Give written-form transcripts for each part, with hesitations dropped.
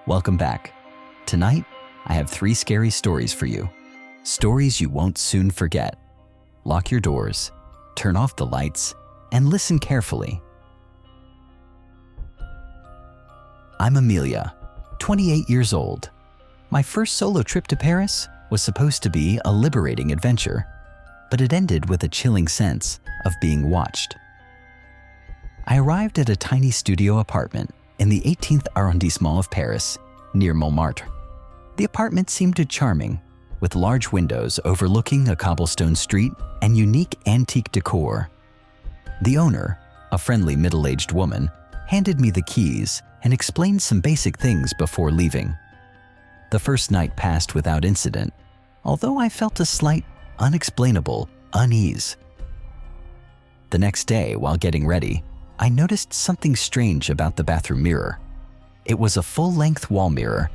Welcome back. Tonight, I have 3 scary stories for you. Stories you won't soon forget. Lock your doors, turn off the lights, and listen carefully. I'm Amelia, 28 years old. My first solo trip to Paris was supposed to be a liberating adventure, but it ended with a chilling sense of being watched. I arrived at a tiny studio apartment in the 18th arrondissement of Paris, near Montmartre. The apartment seemed charming, with large windows overlooking a cobblestone street and unique antique decor. The owner, a friendly middle-aged woman, handed me the keys and explained some basic things before leaving. The first night passed without incident, although I felt a slight, unexplainable unease. The next day, while getting ready, I noticed something strange about the bathroom mirror. It was a full-length wall mirror,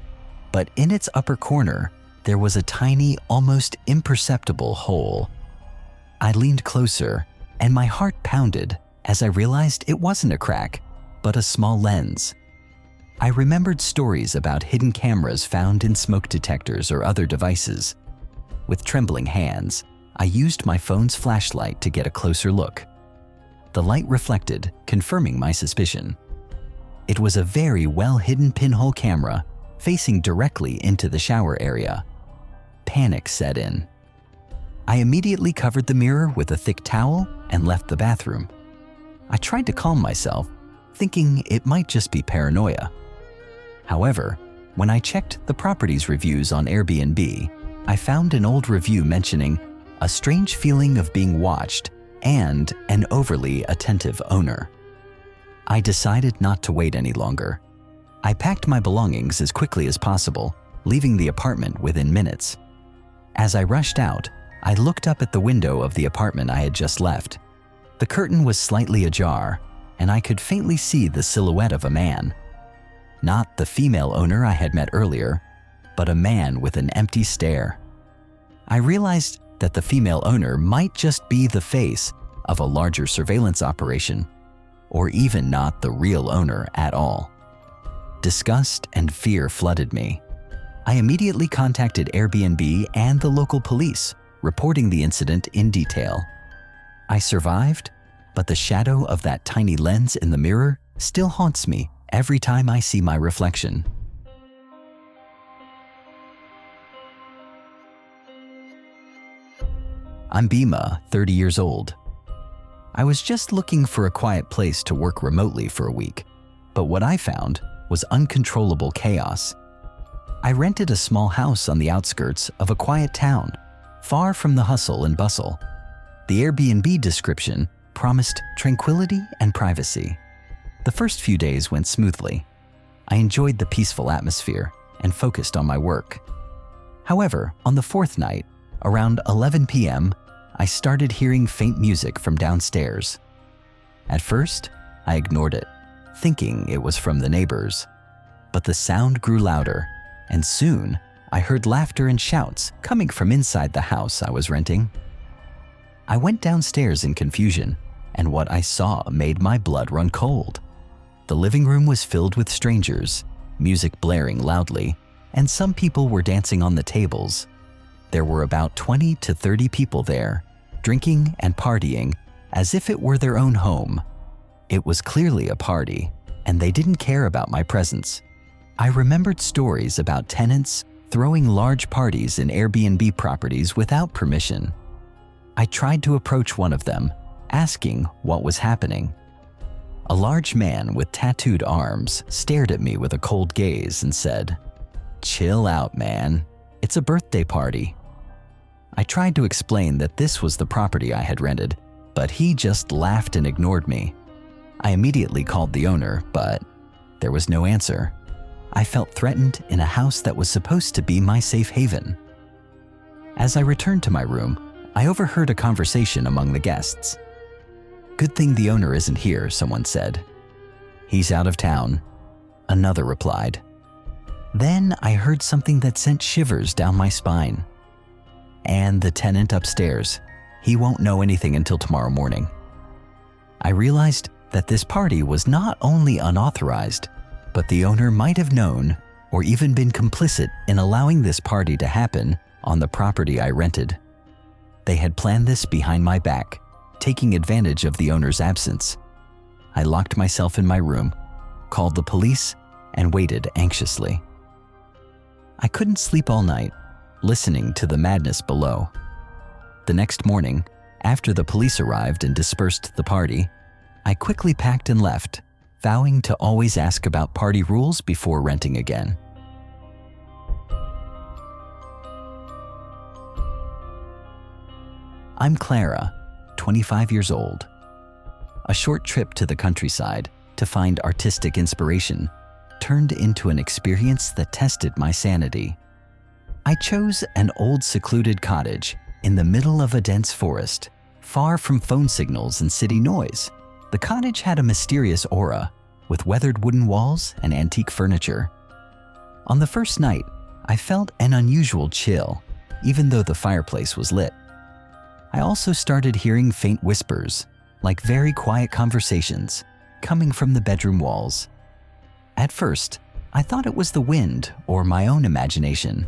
but in its upper corner, there was a tiny, almost imperceptible hole. I leaned closer, and my heart pounded as I realized it wasn't a crack, but a small lens. I remembered stories about hidden cameras found in smoke detectors or other devices. With trembling hands, I used my phone's flashlight to get a closer look. The light reflected, confirming my suspicion. It was a very well-hidden pinhole camera facing directly into the shower area. Panic set in. I immediately covered the mirror with a thick towel and left the bathroom. I tried to calm myself, thinking it might just be paranoia. However, when I checked the property's reviews on Airbnb, I found an old review mentioning a strange feeling of being watched and an overly attentive owner. I decided not to wait any longer. I packed my belongings as quickly as possible, leaving the apartment within minutes. As I rushed out, I looked up at the window of the apartment I had just left. The curtain was slightly ajar, and I could faintly see the silhouette of a man. Not the female owner I had met earlier, but a man with an empty stare. I realized that the female owner might just be the face of a larger surveillance operation, or even not the real owner at all. Disgust and fear flooded me. I immediately contacted Airbnb and the local police, reporting the incident in detail. I survived, but the shadow of that tiny lens in the mirror still haunts me every time I see my reflection. I'm Bima, 30 years old. I was just looking for a quiet place to work remotely for a week, but what I found was uncontrollable chaos. I rented a small house on the outskirts of a quiet town, far from the hustle and bustle. The Airbnb description promised tranquility and privacy. The first few days went smoothly. I enjoyed the peaceful atmosphere and focused on my work. However, on the 4th night, around 11 p.m., I started hearing faint music from downstairs. At first, I ignored it, thinking it was from the neighbors. But the sound grew louder, and soon I heard laughter and shouts coming from inside the house I was renting. I went downstairs in confusion, and what I saw made my blood run cold. The living room was filled with strangers, music blaring loudly, and some people were dancing on the tables. There were about 20 to 30 people there, drinking and partying as if it were their own home. It was clearly a party, and they didn't care about my presence. I remembered stories about tenants throwing large parties in Airbnb properties without permission. I tried to approach one of them, asking what was happening. A large man with tattooed arms stared at me with a cold gaze and said, "Chill out, man. It's a birthday party." I tried to explain that this was the property I had rented, but he just laughed and ignored me. I immediately called the owner, but there was no answer. I felt threatened in a house that was supposed to be my safe haven. As I returned to my room, I overheard a conversation among the guests. "Good thing the owner isn't here," someone said. "He's out of town," another replied. Then I heard something that sent shivers down my spine. "And the tenant upstairs. He won't know anything until tomorrow morning." I realized that this party was not only unauthorized, but the owner might have known or even been complicit in allowing this party to happen on the property I rented. They had planned this behind my back, taking advantage of the owner's absence. I locked myself in my room, called the police, and waited anxiously. I couldn't sleep all night, listening to the madness below. The next morning, after the police arrived and dispersed the party, I quickly packed and left, vowing to always ask about party rules before renting again. I'm Clara, 25 years old. A short trip to the countryside to find artistic inspiration turned into an experience that tested my sanity. I chose an old secluded cottage in the middle of a dense forest, far from phone signals and city noise. The cottage had a mysterious aura, with weathered wooden walls and antique furniture. On the first night, I felt an unusual chill, even though the fireplace was lit. I also started hearing faint whispers, like very quiet conversations, coming from the bedroom walls. At first, I thought it was the wind or my own imagination.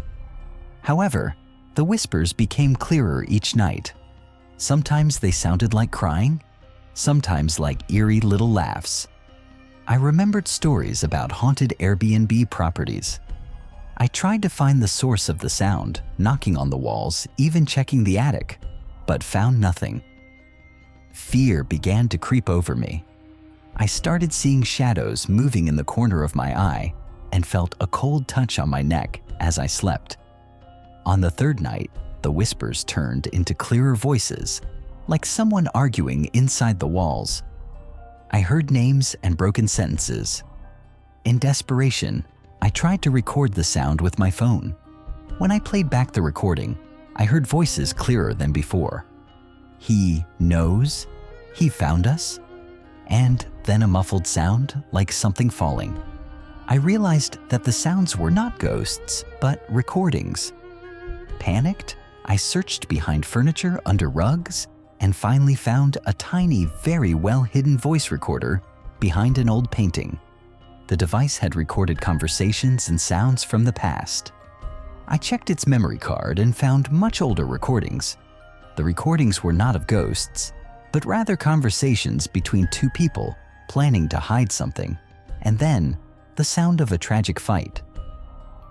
However, the whispers became clearer each night. Sometimes they sounded like crying, sometimes like eerie little laughs. I remembered stories about haunted Airbnb properties. I tried to find the source of the sound, knocking on the walls, even checking the attic, but found nothing. Fear began to creep over me. I started seeing shadows moving in the corner of my eye and felt a cold touch on my neck as I slept. On the third night, the whispers turned into clearer voices, like someone arguing inside the walls. I heard names and broken sentences. In desperation, I tried to record the sound with my phone. When I played back the recording, I heard voices clearer than before. He knows, he found us, and then a muffled sound like something falling. I realized that the sounds were not ghosts, but recordings. Panicked, I searched behind furniture, under rugs, and finally found a tiny, very well-hidden voice recorder behind an old painting. The device had recorded conversations and sounds from the past. I checked its memory card and found much older recordings. The recordings were not of ghosts, but rather conversations between two people planning to hide something, and then the sound of a tragic fight.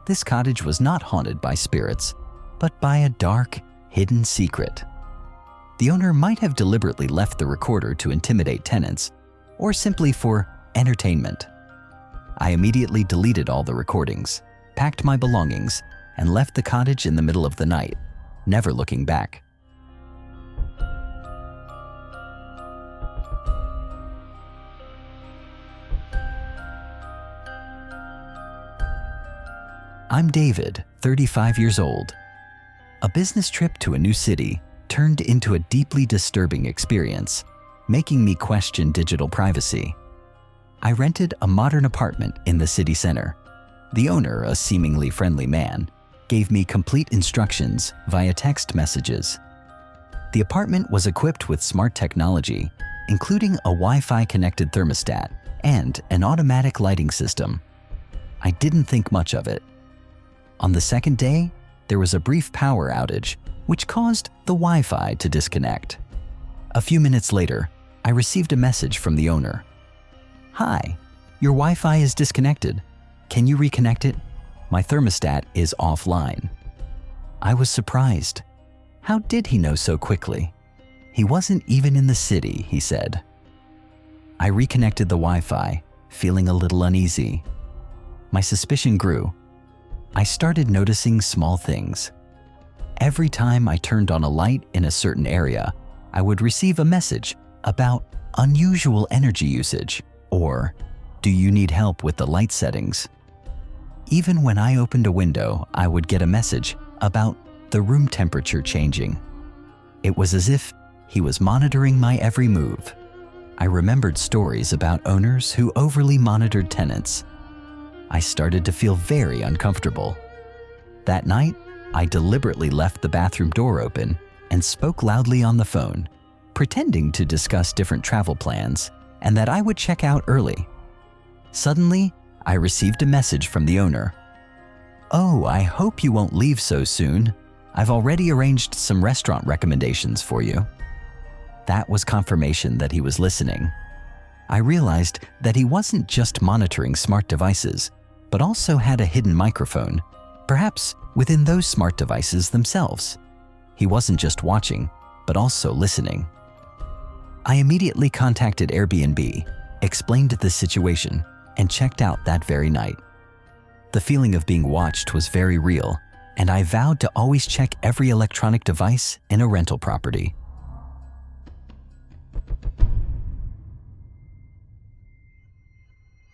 This cottage was not haunted by spirits, but by a dark, hidden secret. The owner might have deliberately left the recorder to intimidate tenants, or simply for entertainment. I immediately deleted all the recordings, packed my belongings, and left the cottage in the middle of the night, never looking back. I'm David, 35 years old. A business trip to a new city turned into a deeply disturbing experience, making me question digital privacy. I rented a modern apartment in the city center. The owner, a seemingly friendly man, gave me complete instructions via text messages. The apartment was equipped with smart technology, including a Wi-Fi connected thermostat and an automatic lighting system. I didn't think much of it. On the second day, there was a brief power outage, which caused the Wi-Fi to disconnect. A few minutes later, I received a message from the owner. "Hi, your Wi-Fi is disconnected. Can you reconnect it? My thermostat is offline." I was surprised. How did he know so quickly? He wasn't even in the city, he said. I reconnected the Wi-Fi, feeling a little uneasy. My suspicion grew. I started noticing small things. Every time I turned on a light in a certain area, I would receive a message about unusual energy usage or, "Do you need help with the light settings?" Even when I opened a window, I would get a message about the room temperature changing. It was as if he was monitoring my every move. I remembered stories about owners who overly monitored tenants. I started to feel very uncomfortable. That night, I deliberately left the bathroom door open and spoke loudly on the phone, pretending to discuss different travel plans and that I would check out early. Suddenly, I received a message from the owner. "Oh, I hope you won't leave so soon. I've already arranged some restaurant recommendations for you." That was confirmation that he was listening. I realized that he wasn't just monitoring smart devices, but also had a hidden microphone, perhaps within those smart devices themselves. He wasn't just watching, but also listening. I immediately contacted Airbnb, explained the situation, and checked out that very night. The feeling of being watched was very real, and I vowed to always check every electronic device in a rental property.